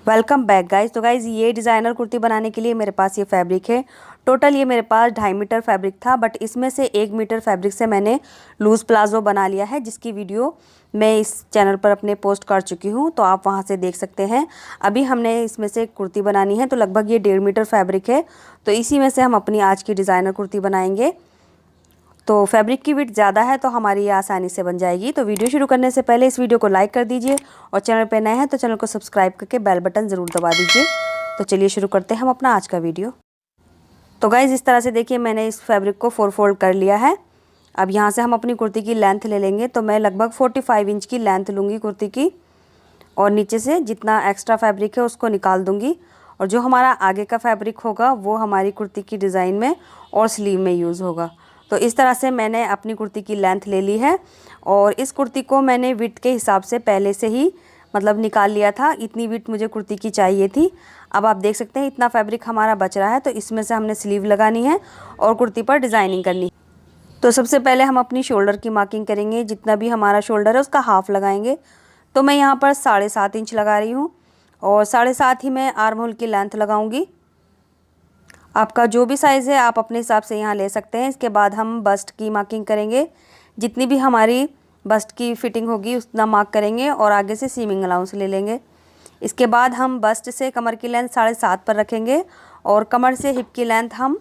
Welcome back guys. तो guys ये designer kurti बनाने के लिए मेरे पास ये फैब्रिक है। टोटल ये मेरे पास 2.5 मीटर फैब्रिक था, बट इसमें से 1 मीटर फैब्रिक से मैंने लूज़ प्लाजो बना लिया है, जिसकी वीडियो मैं इस चैनल पर अपने पोस्ट कर चुकी हूँ, तो आप वहाँ से देख सकते हैं। अभी हमने इसमें से एक कुर्ती बनानी है, तो लगभग ये 1.5 मीटर फैब्रिक है, तो इसी में से हम अपनी आज की डिज़ाइनर कुर्ती बनाएंगे। तो फैब्रिक की विड्थ ज़्यादा है, तो हमारी ये आसानी से बन जाएगी। तो वीडियो शुरू करने से पहले इस वीडियो को लाइक कर दीजिए, और चैनल पे नए हैं तो चैनल को सब्सक्राइब करके बेल बटन ज़रूर दबा दीजिए। तो चलिए शुरू करते हैं हम अपना आज का वीडियो। तो गाइज़ इस तरह से देखिए, मैंने इस फैब्रिक को 4 फोल्ड कर लिया है। अब यहाँ से हम अपनी कुर्ती की लेंथ ले लेंगे, तो मैं लगभग 45 इंच की लेंथ लूँगी कुर्ती की, और नीचे से जितना एक्स्ट्रा फैब्रिक है उसको निकाल दूँगी। और जो हमारा आगे का फैब्रिक होगा वो हमारी कुर्ती की डिज़ाइन में और स्लीव में यूज़ होगा। तो इस तरह से मैंने अपनी कुर्ती की लेंथ ले ली है, और इस कुर्ती को मैंने विड्थ के हिसाब से पहले से ही मतलब निकाल लिया था। इतनी विड्थ मुझे कुर्ती की चाहिए थी। अब आप देख सकते हैं इतना फैब्रिक हमारा बच रहा है, तो इसमें से हमने स्लीव लगानी है और कुर्ती पर डिज़ाइनिंग करनी है। तो सबसे पहले हम अपनी शोल्डर की मार्किंग करेंगे। जितना भी हमारा शोल्डर है उसका हाफ़ लगाएंगे। तो मैं यहाँ पर 7.5 इंच लगा रही हूँ, और 7.5 ही मैं आर्म होल की लेंथ लगाऊंगी। आपका जो भी साइज़ है आप अपने हिसाब से यहाँ ले सकते हैं। इसके बाद हम बस्ट की मार्किंग करेंगे। जितनी भी हमारी बस्ट की फिटिंग होगी उतना मार्क करेंगे, और आगे से सीमिंग अलाउंस ले लेंगे। इसके बाद हम बस्ट से कमर की लेंथ 7.5 पर रखेंगे, और कमर से हिप की लेंथ हम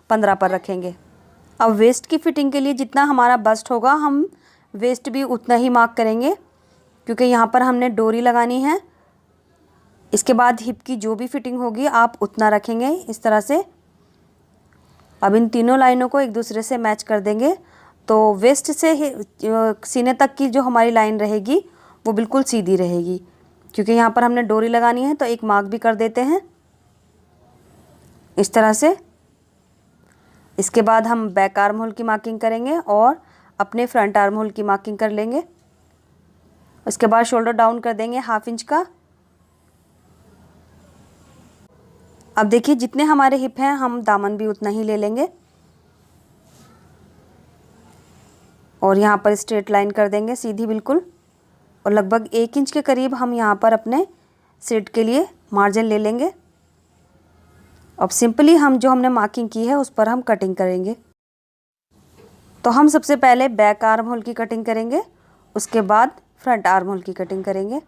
15 पर रखेंगे। अब वेस्ट की फ़िटिंग के लिए जितना हमारा बस्ट होगा हम वेस्ट भी उतना ही मार्क करेंगे, क्योंकि यहाँ पर हमने डोरी लगानी है। इसके बाद हिप की जो भी फिटिंग होगी आप उतना रखेंगे इस तरह से। अब इन तीनों लाइनों को एक दूसरे से मैच कर देंगे, तो वेस्ट से सीने तक की जो हमारी लाइन रहेगी वो बिल्कुल सीधी रहेगी, क्योंकि यहाँ पर हमने डोरी लगानी है। तो एक मार्क भी कर देते हैं इस तरह से। इसके बाद हम बैक आर्म होल की मार्किंग करेंगे और अपने फ्रंट आर्म होल की मार्किंग कर लेंगे। उसके बाद शोल्डर डाउन कर देंगे 1/2 इंच का। अब देखिए जितने हमारे हिप हैं हम दामन भी उतना ही ले लेंगे, और यहाँ पर स्ट्रेट लाइन कर देंगे सीधी बिल्कुल, और लगभग 1 इंच के करीब हम यहाँ पर अपने सिट के लिए मार्जिन ले लेंगे। अब सिंपली हम जो हमने मार्किंग की है उस पर हम कटिंग करेंगे। तो हम सबसे पहले बैक आर्म होल की कटिंग करेंगे, उसके बाद फ्रंट आर्म होल की कटिंग करेंगे।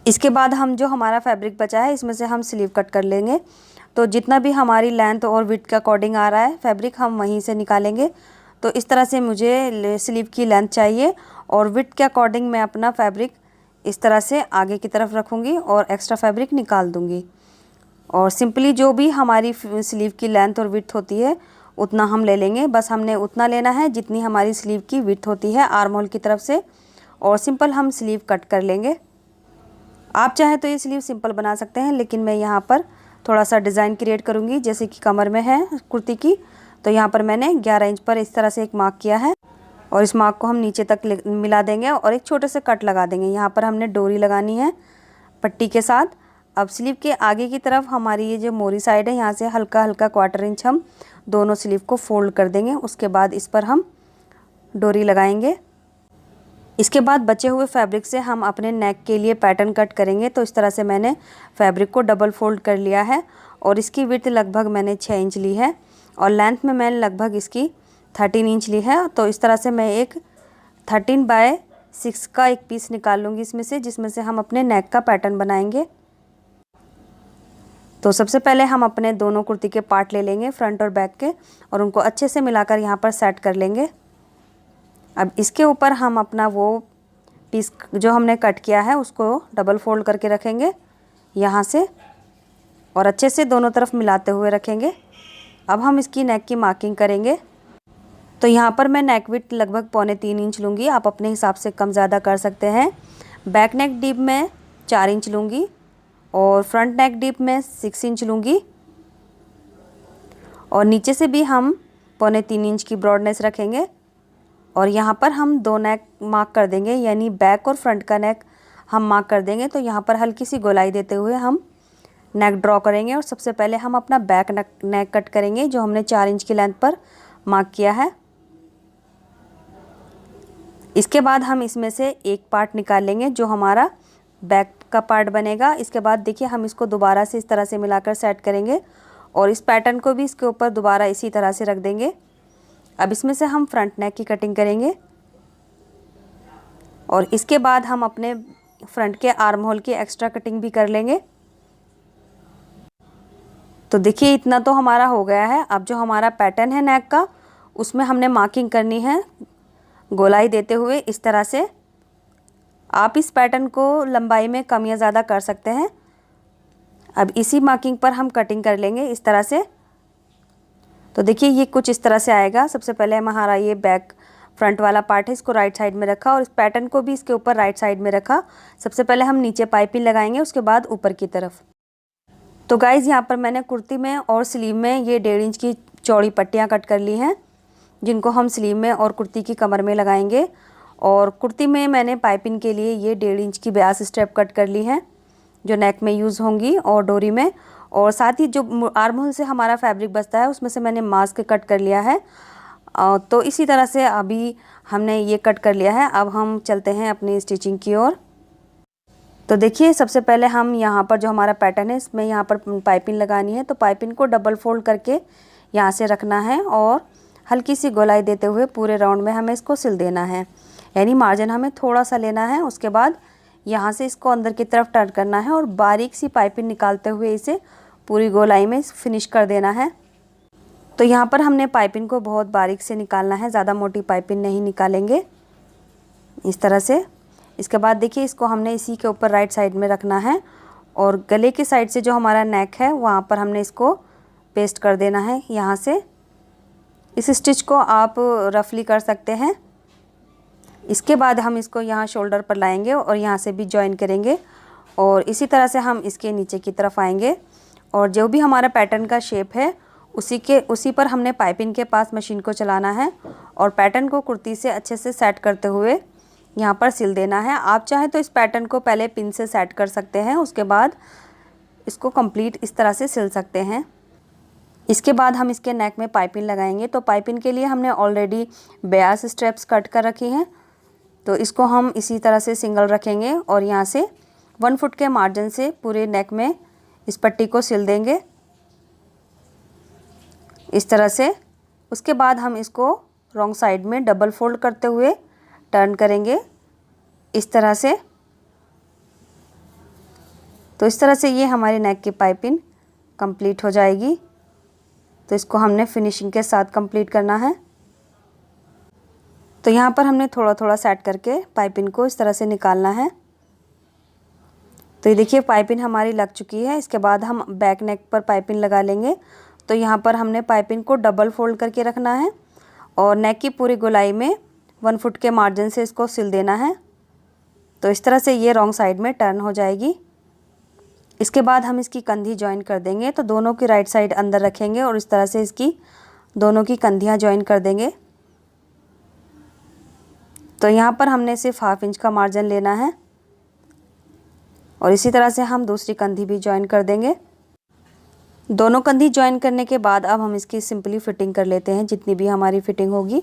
इसके बाद हम जो हमारा फैब्रिक बचा है इसमें से हम स्लीव कट कर लेंगे। तो जितना भी हमारी लेंथ और विड्थ के अकॉर्डिंग आ रहा है फैब्रिक हम वहीं से निकालेंगे। तो इस तरह से मुझे स्लीव की लेंथ चाहिए, और विड्थ के अकॉर्डिंग मैं अपना फैब्रिक इस तरह से आगे की तरफ रखूँगी और एक्स्ट्रा फैब्रिक निकाल दूँगी। और सिंपली जो भी हमारी स्लीव की लेंथ और विड्थ होती है उतना हम ले लेंगे। बस हमने उतना लेना है जितनी हमारी स्लीव की विड्थ होती है आर्म होल की तरफ से, और सिंपल हम स्लीव कट कर लेंगे। आप चाहें तो ये स्लीव सिंपल बना सकते हैं, लेकिन मैं यहाँ पर थोड़ा सा डिज़ाइन क्रिएट करूँगी। जैसे कि कमर में है कुर्ती की, तो यहाँ पर मैंने 11 इंच पर इस तरह से एक मार्क किया है, और इस मार्क को हम नीचे तक मिला देंगे और एक छोटे से कट लगा देंगे। यहाँ पर हमने डोरी लगानी है पट्टी के साथ। अब स्लीव के आगे की तरफ हमारी ये जो मोरी साइड है यहाँ से हल्का हल्का 1/4 इंच हम दोनों स्लीव को फोल्ड कर देंगे। उसके बाद इस पर हम डोरी लगाएंगे। इसके बाद बचे हुए फैब्रिक से हम अपने नेक के लिए पैटर्न कट करेंगे। तो इस तरह से मैंने फैब्रिक को डबल फोल्ड कर लिया है, और इसकी विड्थ लगभग मैंने 6 इंच ली है, और लेंथ में मैंने लगभग इसकी 13 इंच ली है। तो इस तरह से मैं एक 13/6 का एक पीस निकाल लूँगी इसमें से, जिसमें से हम अपने नेक का पैटर्न बनाएंगे। तो सबसे पहले हम अपने दोनों कुर्ती के पार्ट ले लेंगे, फ्रंट और बैक के, और उनको अच्छे से मिलाकर यहाँ पर सेट कर लेंगे। अब इसके ऊपर हम अपना वो पीस जो हमने कट किया है उसको डबल फोल्ड करके रखेंगे यहाँ से, और अच्छे से दोनों तरफ मिलाते हुए रखेंगे। अब हम इसकी नेक की मार्किंग करेंगे। तो यहाँ पर मैं नेक विड्थ लगभग 3.25 इंच लूँगी। आप अपने हिसाब से कम ज़्यादा कर सकते हैं। बैक नेक डीप में 4 इंच लूँगी, और फ्रंट नेक डीप में 6 इंच लूँगी, और नीचे से भी हम 3.25 इंच की ब्रॉडनेस रखेंगे। और यहाँ पर हम 2 नेक मार्क कर देंगे, यानी बैक और फ्रंट का नेक हम मार्क कर देंगे। तो यहाँ पर हल्की सी गोलाई देते हुए हम नेक ड्रॉ करेंगे, और सबसे पहले हम अपना बैक नेक कट करेंगे जो हमने 4 इंच की लेंथ पर मार्क किया है। इसके बाद हम इसमें से एक पार्ट निकाल लेंगे जो हमारा बैक का पार्ट बनेगा। इसके बाद देखिए हम इसको दोबारा से इस तरह से मिलाकर सेट करेंगे और इस पैटर्न को भी इसके ऊपर दोबारा इसी तरह से रख देंगे। अब इसमें से हम फ्रंट नेक की कटिंग करेंगे और इसके बाद हम अपने फ्रंट के आर्म होल की एक्स्ट्रा कटिंग भी कर लेंगे। तो देखिए इतना तो हमारा हो गया है। अब जो हमारा पैटर्न है नेक का, उसमें हमने मार्किंग करनी है गोलाई देते हुए इस तरह से। आप इस पैटर्न को लंबाई में कम या ज़्यादा कर सकते हैं। अब इसी मार्किंग पर हम कटिंग कर लेंगे इस तरह से। तो देखिए ये कुछ इस तरह से आएगा। सबसे पहले हमारा ये बैक फ्रंट वाला पार्ट है, इसको राइट साइड में रखा और इस पैटर्न को भी इसके ऊपर राइट साइड में रखा। सबसे पहले हम नीचे पाइपिंग लगाएंगे, उसके बाद ऊपर की तरफ। तो गाइज़ यहाँ पर मैंने कुर्ती में और स्लीव में ये 1.5 इंच की चौड़ी पट्टियाँ कट कर ली हैं, जिनको हम स्लीव में और कुर्ती की कमर में लगाएंगे। और कुर्ती में मैंने पाइपिंग के लिए ये 1.5 इंच की 82 स्टेप कट कर ली हैं, जो नेक में यूज़ होंगी और डोरी में। और साथ ही जो आर्म होल से हमारा फैब्रिक बचता है, उसमें से मैंने मास्क कट कर लिया है। तो इसी तरह से अभी हमने ये कट कर लिया है। अब हम चलते हैं अपनी स्टिचिंग की ओर। तो देखिए सबसे पहले हम यहाँ पर जो हमारा पैटर्न है, इसमें यहाँ पर पाइपिंग लगानी है। तो पाइपिंग को डबल फोल्ड करके यहाँ से रखना है और हल्की सी गोलाई देते हुए पूरे राउंड में हमें इसको सिल देना है, यानी मार्जिन हमें थोड़ा सा लेना है। उसके बाद यहाँ से इसको अंदर की तरफ टर्न करना है और बारीक सी पाइपिंग निकालते हुए इसे पूरी गोलाई में फिनिश कर देना है। तो यहाँ पर हमने पाइपिंग को बहुत बारीक से निकालना है, ज़्यादा मोटी पाइपिंग नहीं निकालेंगे, इस तरह से। इसके बाद देखिए इसको हमने इसी के ऊपर राइट साइड में रखना है और गले की साइड से जो हमारा नेक है वहाँ पर हमने इसको पेस्ट कर देना है यहाँ से। इस स्टिच को आप रफली कर सकते हैं। इसके बाद हम इसको यहाँ शोल्डर पर लाएंगे और यहाँ से भी जॉइन करेंगे और इसी तरह से हम इसके नीचे की तरफ आएंगे और जो भी हमारा पैटर्न का शेप है उसी पर हमने पाइपिंग के पास मशीन को चलाना है और पैटर्न को कुर्ती से अच्छे से सेट करते हुए यहाँ पर सिल देना है। आप चाहें तो इस पैटर्न को पहले पिन से सेट कर सकते हैं, उसके बाद इसको कंप्लीट इस तरह से सिल सकते हैं। इसके बाद हम इसके नेक में पाइपिंग लगाएंगे। तो पाइपिंग के लिए हमने ऑलरेडी 82 स्ट्रैप्स कट कर रखी हैं, तो इसको हम इसी तरह से सिंगल रखेंगे और यहाँ से 1 फुट के मार्जिन से पूरे नेक में इस पट्टी को सिल देंगे इस तरह से। उसके बाद हम इसको रॉन्ग साइड में डबल फोल्ड करते हुए टर्न करेंगे इस तरह से। तो इस तरह से ये हमारी नेक की पाइपिंग कंप्लीट हो जाएगी। तो इसको हमने फिनिशिंग के साथ कंप्लीट करना है। तो यहाँ पर हमने थोड़ा थोड़ा सेट करके पाइपिंग को इस तरह से निकालना है। तो ये देखिए पाइपिंग हमारी लग चुकी है। इसके बाद हम बैक नेक पर पाइपिंग लगा लेंगे। तो यहाँ पर हमने पाइपिंग को डबल फोल्ड करके रखना है और नेक की पूरी गोलाई में 1 फुट के मार्जिन से इसको सिल देना है। तो इस तरह से ये रॉन्ग साइड में टर्न हो जाएगी। इसके बाद हम इसकी कंधी ज्वाइन कर देंगे। तो दोनों की राइट साइड अंदर रखेंगे और इस तरह से इसकी दोनों की कंधियाँ ज्वाइन कर देंगे। तो यहाँ पर हमने सिर्फ 1/2 इंच का मार्जिन लेना है और इसी तरह से हम दूसरी कंधी भी ज्वाइन कर देंगे। दोनों कंधी ज्वाइन करने के बाद अब हम इसकी सिंपली फिटिंग कर लेते हैं, जितनी भी हमारी फिटिंग होगी।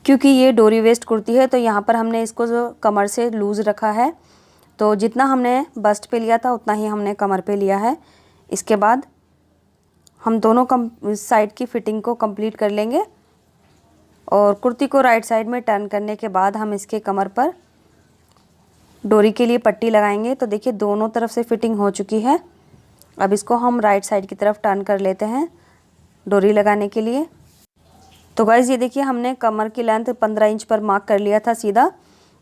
क्योंकि ये डोरी वेस्ट कुर्ती है तो यहाँ पर हमने इसको जो कमर से लूज़ रखा है, तो जितना हमने बस्ट पे लिया था उतना ही हमने कमर पे लिया है। इसके बाद हम दोनों साइड की फिटिंग को कंप्लीट कर लेंगे और कुर्ती को राइट साइड में टर्न करने के बाद हम इसके कमर पर डोरी के लिए पट्टी लगाएंगे। तो देखिए दोनों तरफ से फिटिंग हो चुकी है। अब इसको हम राइट साइड की तरफ टर्न कर लेते हैं डोरी लगाने के लिए। तो गाइज़ ये देखिए हमने कमर की लेंथ 15 इंच पर मार्क कर लिया था सीधा।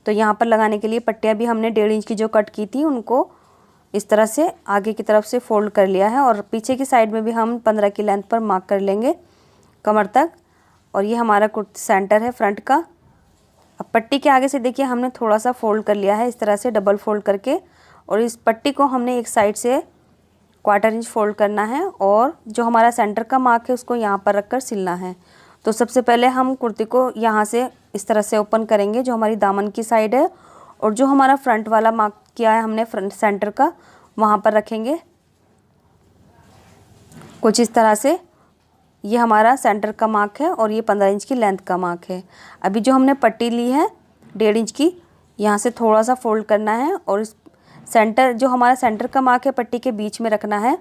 तो यहाँ पर लगाने के लिए पट्टियाँ भी हमने 1.5 इंच की जो कट की थी उनको इस तरह से आगे की तरफ से फोल्ड कर लिया है और पीछे की साइड में भी हम 15 की लेंथ पर मार्क कर लेंगे कमर तक। और ये हमारा कुर्ती सेंटर है फ्रंट का। अब पट्टी के आगे से देखिए हमने थोड़ा सा फोल्ड कर लिया है इस तरह से डबल फोल्ड करके, और इस पट्टी को हमने एक साइड से 1/4 इंच फोल्ड करना है और जो हमारा सेंटर का मार्क है उसको यहाँ पर रखकर सिलना है। तो सबसे पहले हम कुर्ती को यहाँ से इस तरह से ओपन करेंगे, जो हमारी दामन की साइड है, और जो हमारा फ्रंट वाला मार्क किया है हमने फ्रंट सेंटर का वहाँ पर रखेंगे कुछ इस तरह से। ये हमारा सेंटर का मार्क है और ये 15 इंच की लेंथ का मार्क है। अभी जो हमने पट्टी ली है 1.5 इंच की, यहाँ से थोड़ा सा फोल्ड करना है और इस सेंटर जो हमारा सेंटर का मार्क है पट्टी के बीच में रखना है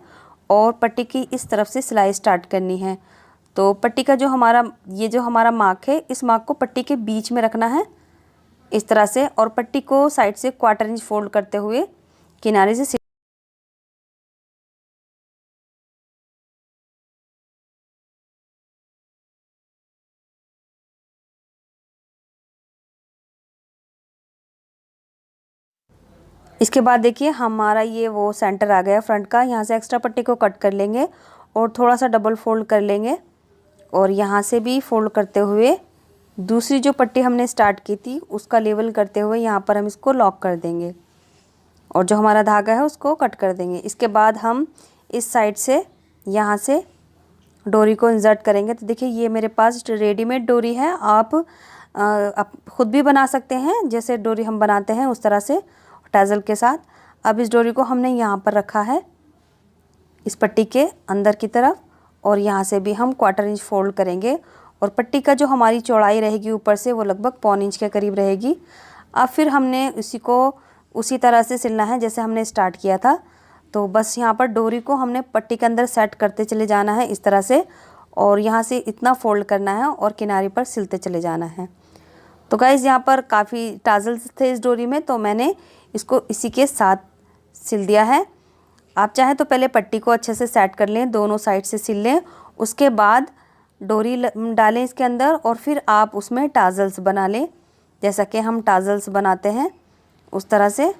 और पट्टी की इस तरफ से सिलाई स्टार्ट करनी है। तो पट्टी का जो हमारा मार्क है, इस मार्क को पट्टी के बीच में रखना है इस तरह से, और पट्टी को साइड से 1/4 इंच फोल्ड करते हुए किनारे से इसके बाद देखिए हमारा ये वो सेंटर आ गया फ्रंट का। यहाँ से एक्स्ट्रा पट्टी को कट कर लेंगे और थोड़ा सा डबल फोल्ड कर लेंगे और यहाँ से भी फोल्ड करते हुए दूसरी जो पट्टी हमने स्टार्ट की थी उसका लेवल करते हुए यहाँ पर हम इसको लॉक कर देंगे और जो हमारा धागा है उसको कट कर देंगे। इसके बाद हम इस साइड से यहाँ से डोरी को इंसर्ट करेंगे। तो देखिए ये मेरे पास रेडीमेड डोरी है, आप खुद भी बना सकते हैं, जैसे डोरी हम बनाते हैं उस तरह से टैजल के साथ। अब इस डोरी को हमने यहाँ पर रखा है इस पट्टी के अंदर की तरफ और यहाँ से भी हम 1/4 इंच फोल्ड करेंगे और पट्टी का जो हमारी चौड़ाई रहेगी ऊपर से वो लगभग 1/4 इंच के करीब रहेगी। अब फिर हमने इसी को उसी तरह से सिलना है जैसे हमने स्टार्ट किया था। तो बस यहाँ पर डोरी को हमने पट्टी के अंदर सेट करते चले जाना है इस तरह से, और यहाँ से इतना फोल्ड करना है और किनारे पर सिलते चले जाना है। तो गाइज़ यहाँ पर काफ़ी टाजल्स थे इस डोरी में, तो मैंने इसको इसी के साथ सिल दिया है। आप चाहें तो पहले पट्टी को अच्छे से सेट कर लें, दोनों साइड से सिल लें, उसके बाद डोरी डालें इसके अंदर और फिर आप उसमें टाजल्स बना लें जैसा कि हम टाजल्स बनाते हैं उस तरह से।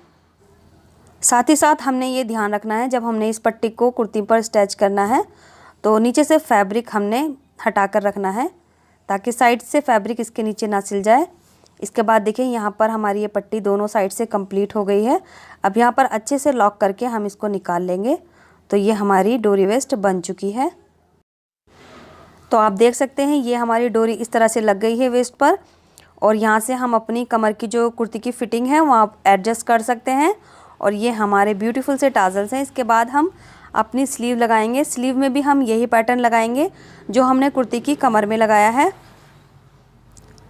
साथ ही साथ हमने ये ध्यान रखना है जब हमने इस पट्टी को कुर्ती पर स्टिच करना है तो नीचे से फैब्रिक हमने हटा कर रखना है ताकि साइड से फैब्रिक इसके नीचे ना सिल जाए। इसके बाद देखिए यहाँ पर हमारी ये पट्टी दोनों साइड से कंप्लीट हो गई है। अब यहाँ पर अच्छे से लॉक करके हम इसको निकाल लेंगे। तो ये हमारी डोरी वेस्ट बन चुकी है। तो आप देख सकते हैं ये हमारी डोरी इस तरह से लग गई है वेस्ट पर, और यहाँ से हम अपनी कमर की जो कुर्ती की फिटिंग है वहाँ एडजस्ट कर सकते हैं। और ये हमारे ब्यूटीफुल से टाजल्स हैं। इसके बाद हम अपनी स्लीव लगाएंगे। स्लीव में भी हम यही पैटर्न लगाएंगे जो हमने कुर्ती की कमर में लगाया है।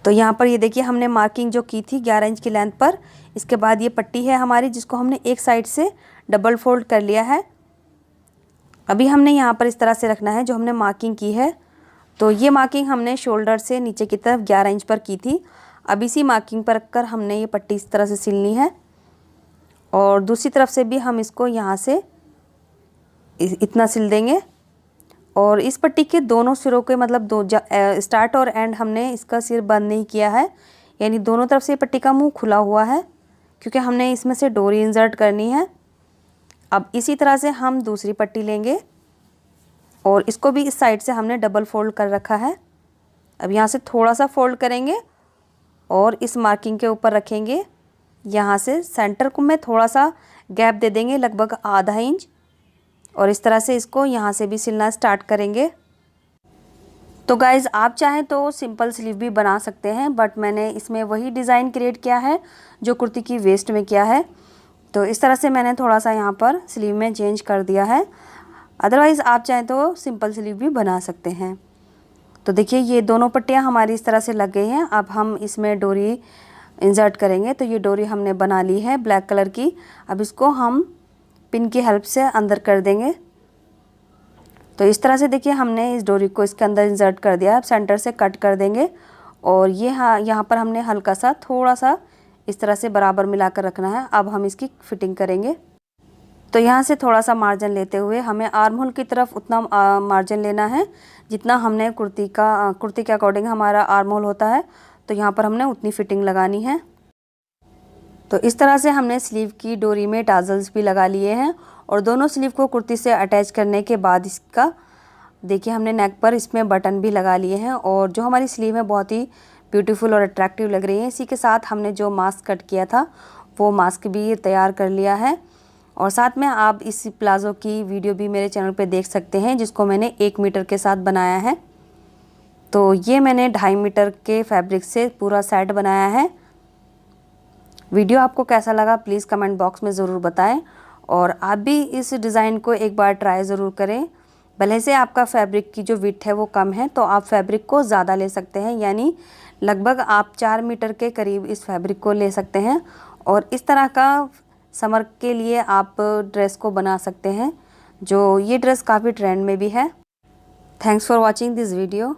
तो यहाँ पर ये देखिए हमने मार्किंग जो की थी 11 इंच की लेंथ पर। इसके बाद ये पट्टी है हमारी जिसको हमने एक साइड से डबल फोल्ड कर लिया है। अभी हमने यहाँ पर इस तरह से रखना है जो हमने मार्किंग की है। तो ये मार्किंग हमने शोल्डर से नीचे की तरफ 11 इंच पर की थी। अब इसी मार्किंग पर रखकर हमने ये पट्टी इस तरह से सिलनी है और दूसरी तरफ से भी हम इसको यहाँ से इतना सिल देंगे। और इस पट्टी के दोनों सिरों के मतलब स्टार्ट और एंड हमने इसका सिर बंद नहीं किया है, यानी दोनों तरफ से पट्टी का मुंह खुला हुआ है क्योंकि हमने इसमें से डोरी इंसर्ट करनी है। अब इसी तरह से हम दूसरी पट्टी लेंगे और इसको भी इस साइड से हमने डबल फोल्ड कर रखा है। अब यहाँ से थोड़ा सा फोल्ड करेंगे और इस मार्किंग के ऊपर रखेंगे। यहाँ से सेंटर को में थोड़ा सा गैप दे देंगे लगभग आधा इंच, और इस तरह से इसको यहाँ से भी सिलना स्टार्ट करेंगे। तो गाइज़ आप चाहें तो सिंपल स्लीव भी बना सकते हैं, बट मैंने इसमें वही डिज़ाइन क्रिएट किया है जो कुर्ती की वेस्ट में किया है। तो इस तरह से मैंने थोड़ा सा यहाँ पर स्लीव में चेंज कर दिया है। अदरवाइज़ आप चाहें तो सिंपल स्लीव भी बना सकते हैं। तो देखिए ये दोनों पट्टियाँ हमारी इस तरह से लग गई हैं। अब हम इसमें डोरी इंसर्ट करेंगे। तो ये डोरी हमने बना ली है ब्लैक कलर की। अब इसको हम पिन की हेल्प से अंदर कर देंगे। तो इस तरह से देखिए हमने इस डोरी को इसके अंदर इंसर्ट कर दिया। अब सेंटर से कट कर देंगे और ये यहाँ पर हमने हल्का सा थोड़ा सा इस तरह से बराबर मिलाकर रखना है। अब हम इसकी फिटिंग करेंगे। तो यहाँ से थोड़ा सा मार्जिन लेते हुए हमें आर्म होल की तरफ उतना मार्जिन लेना है जितना हमने कुर्ती के अकॉर्डिंग हमारा आर्म होल होता है। तो यहाँ पर हमने उतनी फिटिंग लगानी है। तो इस तरह से हमने स्लीव की डोरी में टाजल्स भी लगा लिए हैं और दोनों स्लीव को कुर्ती से अटैच करने के बाद इसका देखिए हमने नेक पर इसमें बटन भी लगा लिए हैं और जो हमारी स्लीव है बहुत ही ब्यूटीफुल और अट्रैक्टिव लग रही है। इसी के साथ हमने जो मास्क कट किया था वो मास्क भी तैयार कर लिया है। और साथ में आप इस प्लाज़ो की वीडियो भी मेरे चैनल पे देख सकते हैं जिसको मैंने 1 मीटर के साथ बनाया है। तो ये मैंने 2.5 मीटर के फैब्रिक से पूरा सेट बनाया है। वीडियो आपको कैसा लगा प्लीज़ कमेंट बॉक्स में ज़रूर बताएं और आप भी इस डिज़ाइन को एक बार ट्राई ज़रूर करें। भले से आपका फैब्रिक की जो विड्थ है वो कम है तो आप फैब्रिक को ज़्यादा ले सकते हैं, यानी लगभग आप 4 मीटर के करीब इस फैब्रिक को ले सकते हैं और इस तरह का समर के लिए आप ड्रेस को बना सकते हैं। जो ये ड्रेस काफ़ी ट्रेंड में भी है। Thanks for watching this video.